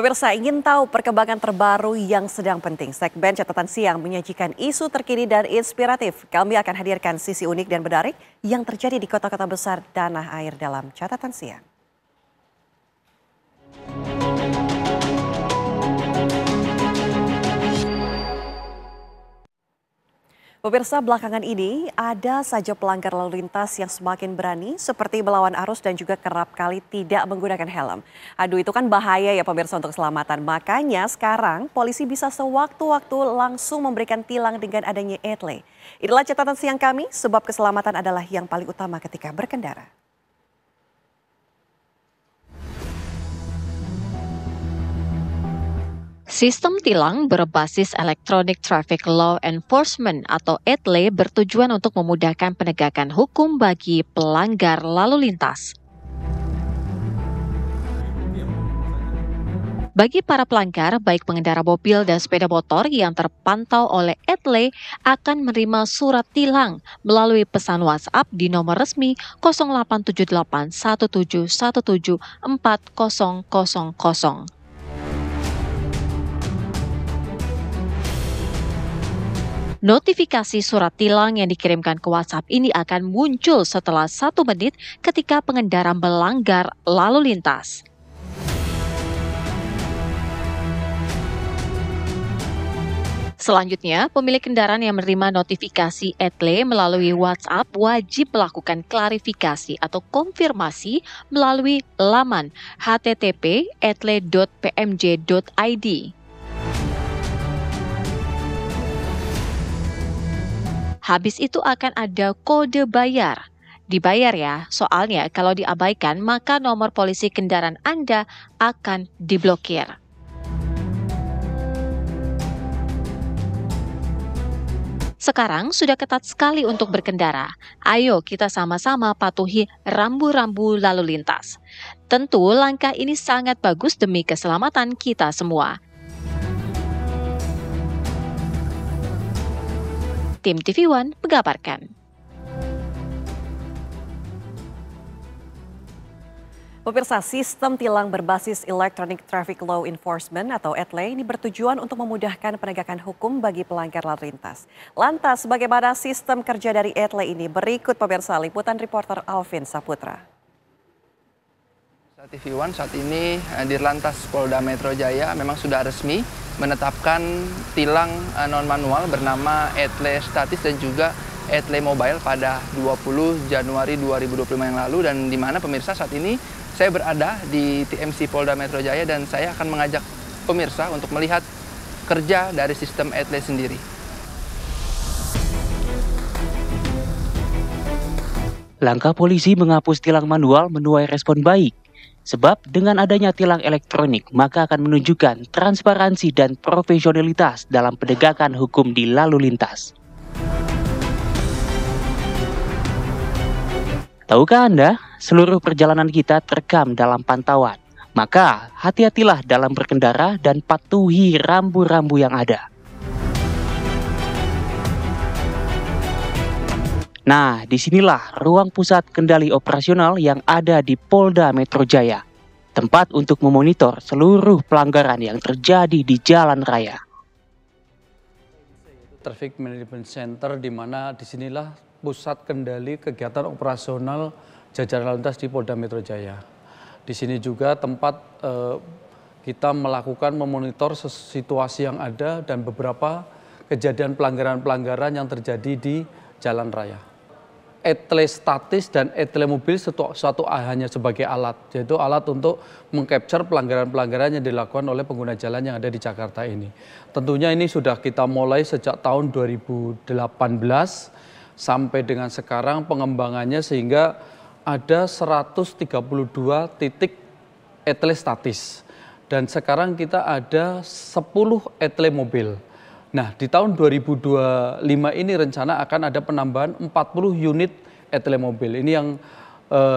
Pemirsa ingin tahu perkembangan terbaru yang sedang penting. Segmen Catatan Siang menyajikan isu terkini dan inspiratif. Kami akan hadirkan sisi unik dan menarik yang terjadi di kota-kota besar tanah air dalam Catatan Siang. Pemirsa, belakangan ini ada saja pelanggar lalu lintas yang semakin berani seperti melawan arus dan juga kerap kali tidak menggunakan helm. Aduh, itu kan bahaya ya pemirsa untuk keselamatan. Makanya sekarang polisi bisa sewaktu-waktu langsung memberikan tilang dengan adanya etle. Inilah catatan siang kami, sebab keselamatan adalah yang paling utama ketika berkendara. Sistem tilang berbasis Electronic Traffic Law Enforcement atau ETLE bertujuan untuk memudahkan penegakan hukum bagi pelanggar lalu lintas. Bagi para pelanggar, baik pengendara mobil dan sepeda motor yang terpantau oleh ETLE akan menerima surat tilang melalui pesan WhatsApp di nomor resmi 0878 1717 4000. Notifikasi surat tilang yang dikirimkan ke WhatsApp ini akan muncul setelah 1 menit ketika pengendara melanggar lalu lintas. Selanjutnya, pemilik kendaraan yang menerima notifikasi ETLE melalui WhatsApp wajib melakukan klarifikasi atau konfirmasi melalui laman http://etle.pmj.id. Habis itu akan ada kode bayar. Dibayar ya, soalnya kalau diabaikan maka nomor polisi kendaraan Anda akan diblokir. Sekarang sudah ketat sekali untuk berkendara. Ayo kita sama-sama patuhi rambu-rambu lalu lintas. Tentu langkah ini sangat bagus demi keselamatan kita semua. Tim TV One mengabarkan. Pemirsa, sistem tilang berbasis Electronic Traffic Law Enforcement atau ETLE ini bertujuan untuk memudahkan penegakan hukum bagi pelanggar lalu lintas. Lantas, bagaimana sistem kerja dari ETLE ini? Berikut pemirsa liputan reporter Alvin Saputra. TV One saat ini Dirlantas Polda Metro Jaya memang sudah resmi menetapkan tilang non-manual bernama ETLE statis dan juga ETLE mobile pada 20 Januari 2025 yang lalu, dan di mana pemirsa saat ini saya berada di TMC Polda Metro Jaya dan saya akan mengajak pemirsa untuk melihat kerja dari sistem ETLE sendiri. Langkah polisi menghapus tilang manual menuai respon baik. Sebab dengan adanya tilang elektronik, maka akan menunjukkan transparansi dan profesionalitas dalam penegakan hukum di lalu lintas. Tahukah Anda, seluruh perjalanan kita terekam dalam pantauan. Maka hati-hatilah dalam berkendara dan patuhi rambu-rambu yang ada. Nah, disinilah ruang pusat kendali operasional yang ada di Polda Metro Jaya. Tempat untuk memonitor seluruh pelanggaran yang terjadi di jalan raya. Traffic Management Center, di mana disinilah pusat kendali kegiatan operasional jajaran lalu lintas di Polda Metro Jaya. Di sini juga tempat kita melakukan memonitor situasi yang ada dan beberapa kejadian pelanggaran-pelanggaran yang terjadi di jalan raya. ETLE statis dan ETLE mobil suatu hanya sebagai alat, yaitu alat untuk mengcapture pelanggaran-pelanggaran yang dilakukan oleh pengguna jalan yang ada di Jakarta ini. Tentunya ini sudah kita mulai sejak tahun 2018 sampai dengan sekarang pengembangannya, sehingga ada 132 titik ETLE statis dan sekarang kita ada 10 ETLE mobil. Nah, di tahun 2025 ini rencana akan ada penambahan 40 unit ETLE mobil. Ini yang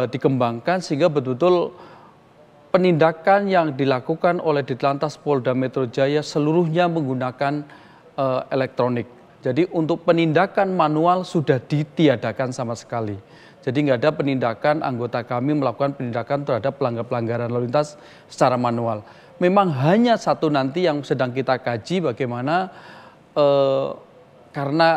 dikembangkan sehingga betul-betul penindakan yang dilakukan oleh Dirlantas Polda Metro Jaya seluruhnya menggunakan elektronik. Jadi untuk penindakan manual sudah ditiadakan sama sekali. Jadi nggak ada penindakan anggota kami melakukan penindakan terhadap pelanggaran lalu lintas secara manual. memang hanya satu nanti yang sedang kita kaji bagaimana karena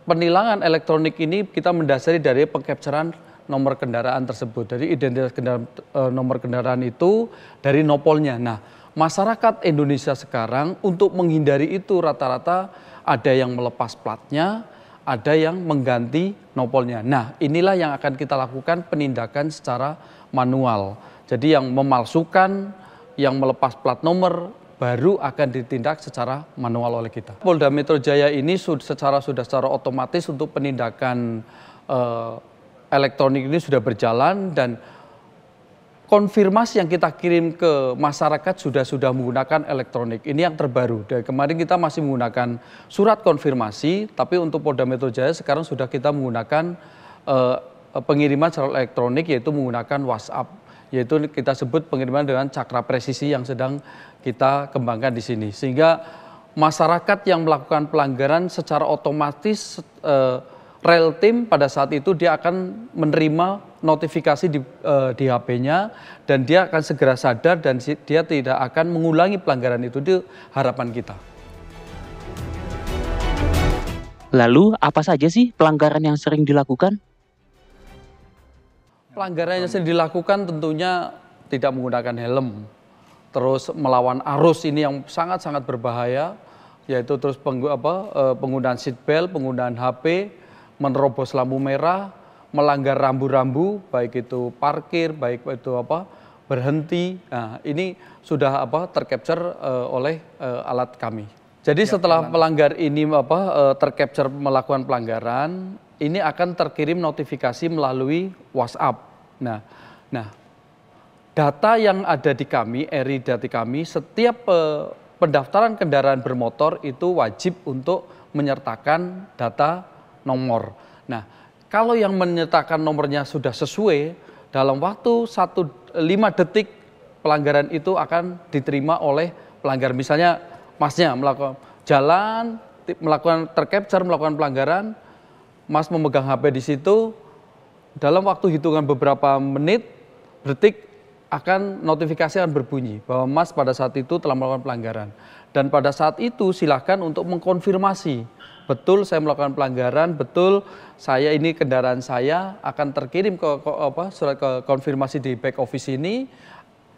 penilangan elektronik ini kita mendasari dari pengcapturean nomor kendaraan tersebut. Jadi identitas nomor kendaraan itu dari nopolnya. Nah, masyarakat Indonesia sekarang untuk menghindari itu rata-rata ada yang melepas platnya, ada yang mengganti nopolnya. Nah, inilah yang akan kita lakukan penindakan secara manual. Jadi yang memalsukan, yang melepas plat nomor baru akan ditindak secara manual oleh kita. Polda Metro Jaya ini secara otomatis untuk penindakan elektronik ini sudah berjalan dan konfirmasi yang kita kirim ke masyarakat sudah menggunakan elektronik. Ini yang terbaru. Dari kemarin kita masih menggunakan surat konfirmasi, tapi untuk Polda Metro Jaya sekarang sudah kita menggunakan pengiriman secara elektronik, yaitu menggunakan WhatsApp. Yaitu kita sebut pengiriman dengan cakra presisi yang sedang kita kembangkan di sini. Sehingga masyarakat yang melakukan pelanggaran secara otomatis rel tim pada saat itu dia akan menerima notifikasi di HP-nya dan dia akan segera sadar dan dia tidak akan mengulangi pelanggaran itu, di harapan kita. Lalu apa saja sih pelanggaran yang sering dilakukan? Pelanggaran yang sering dilakukan tentunya tidak menggunakan helm, terus melawan arus ini yang sangat-sangat berbahaya, yaitu terus penggunaan seatbelt, penggunaan HP, menerobos lampu merah, melanggar rambu-rambu, baik itu parkir, baik itu berhenti. Nah, ini sudah tercapture oleh alat kami. Jadi setelah pelanggar ini tercapture melakukan pelanggaran, ini akan terkirim notifikasi melalui WhatsApp. Nah, data yang ada di kami, RI data kami, setiap pendaftaran kendaraan bermotor itu wajib untuk menyertakan data nomor. Nah, kalau yang menyertakan nomornya sudah sesuai, dalam waktu 5 detik pelanggaran itu akan diterima oleh pelanggar. Misalnya masnya melakukan jalan, melakukan tercapture, melakukan pelanggaran, mas memegang HP di situ, dalam waktu hitungan beberapa menit, detik, notifikasi akan berbunyi bahwa mas pada saat itu telah melakukan pelanggaran. Dan pada saat itu silahkan untuk mengkonfirmasi. Betul saya melakukan pelanggaran, betul saya ini kendaraan saya akan terkirim surat konfirmasi di back office ini,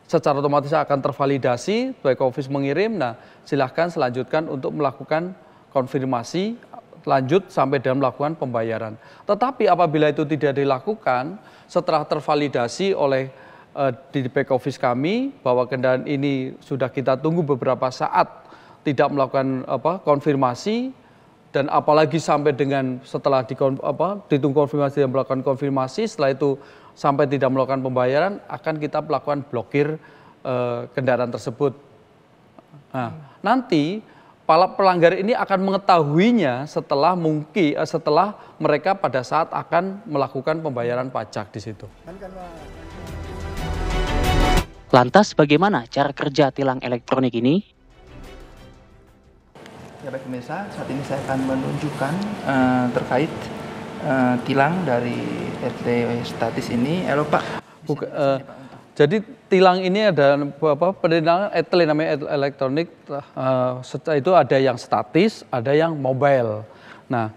secara otomatis akan tervalidasi, back office mengirim, nah silahkan selanjutkan untuk melakukan konfirmasi, lanjut sampai dan melakukan pembayaran. Tetapi apabila itu tidak dilakukan, setelah tervalidasi oleh di back office kami, bahwa kendaraan ini sudah kita tunggu beberapa saat tidak melakukan konfirmasi, dan apalagi sampai dengan setelah ditunggu konfirmasi dan melakukan konfirmasi, setelah itu sampai tidak melakukan pembayaran, akan kita melakukan blokir kendaraan tersebut. Nah, nanti para pelanggar ini akan mengetahuinya setelah mereka pada saat akan melakukan pembayaran pajak di situ. Lantas bagaimana cara kerja tilang elektronik ini? Ya baik pemirsa, saat ini saya akan menunjukkan terkait tilang dari etle statis ini. Halo Pak. Jadi tilang ini ada penilangan etle namanya elektronik. Itu ada yang statis, ada yang mobile. Nah,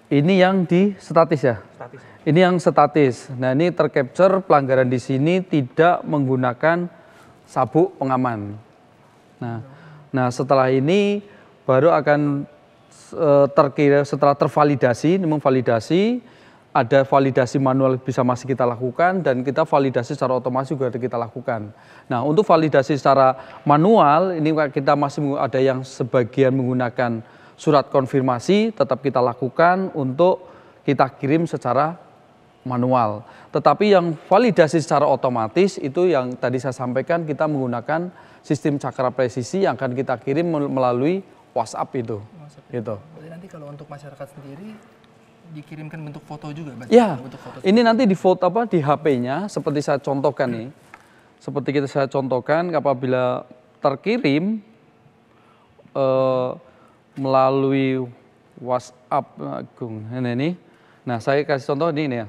ini yang di statis ya. Statis. Ini yang statis. Nah, ini tercapture pelanggaran di sini tidak menggunakan sabuk pengaman. Nah, setelah ini baru akan terkira setelah tervalidasi, ini memvalidasi, ada validasi manual bisa masih kita lakukan, dan kita validasi secara otomatis juga kita lakukan. Nah, untuk validasi secara manual, ini kita masih ada yang sebagian menggunakan surat konfirmasi, tetap kita lakukan untuk kita kirim secara manual. Tetapi yang validasi secara otomatis itu yang tadi saya sampaikan, kita menggunakan sistem cakra presisi yang akan kita kirim melalui WhatsApp itu. Gitu. Berarti nanti kalau untuk masyarakat sendiri dikirimkan bentuk foto juga, Mas? Ya, bentuk foto ini nanti di foto di HP-nya seperti saya contohkan nih. Seperti saya contohkan, apabila terkirim melalui WhatsApp, ini. Nah, saya kasih contoh ini ya.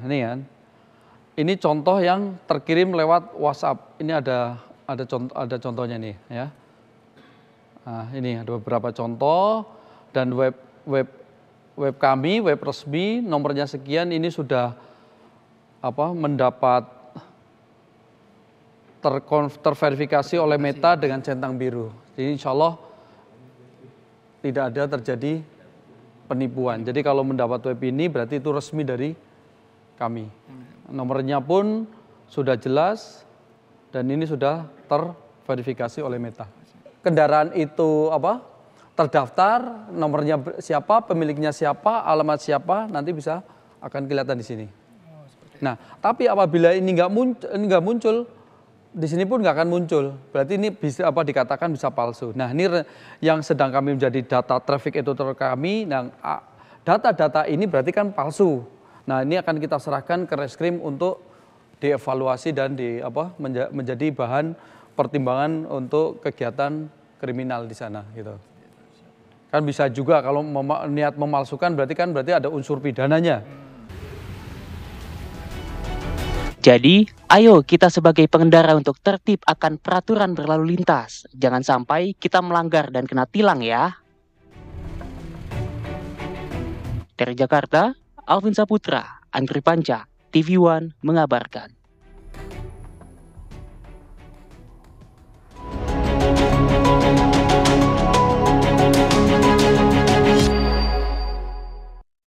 Ini contoh yang terkirim lewat WhatsApp. Ini ada ada contohnya nih ya. Nah, ini ada beberapa contoh dan web kami, web resmi nomornya sekian ini sudah mendapat terverifikasi oleh Meta dengan centang biru. Jadi insya Allah tidak ada terjadi penipuan. Jadi kalau mendapat web ini berarti itu resmi dari kami. Nomornya pun sudah jelas dan ini sudah terverifikasi oleh Meta. Kendaraan itu terdaftar, nomornya siapa, pemiliknya siapa, alamat siapa, nanti akan kelihatan di sini. Nah, tapi apabila ini nggak muncul, di sini pun nggak akan muncul. Berarti ini bisa dikatakan bisa palsu. Nah, ini yang sedang kami menjadi data traffic editor kami. Nah, data-data ini berarti kan palsu. Nah, ini akan kita serahkan ke Reskrim untuk dievaluasi dan menjadi bahan pertimbangan untuk kegiatan kriminal di sana gitu. Kan bisa juga kalau niat memalsukan berarti ada unsur pidananya. Jadi, ayo kita sebagai pengendara untuk tertib akan peraturan berlalu lintas. Jangan sampai kita melanggar dan kena tilang ya. Dari Jakarta, Alvin Saputra, Andri Panca, TV One mengabarkan.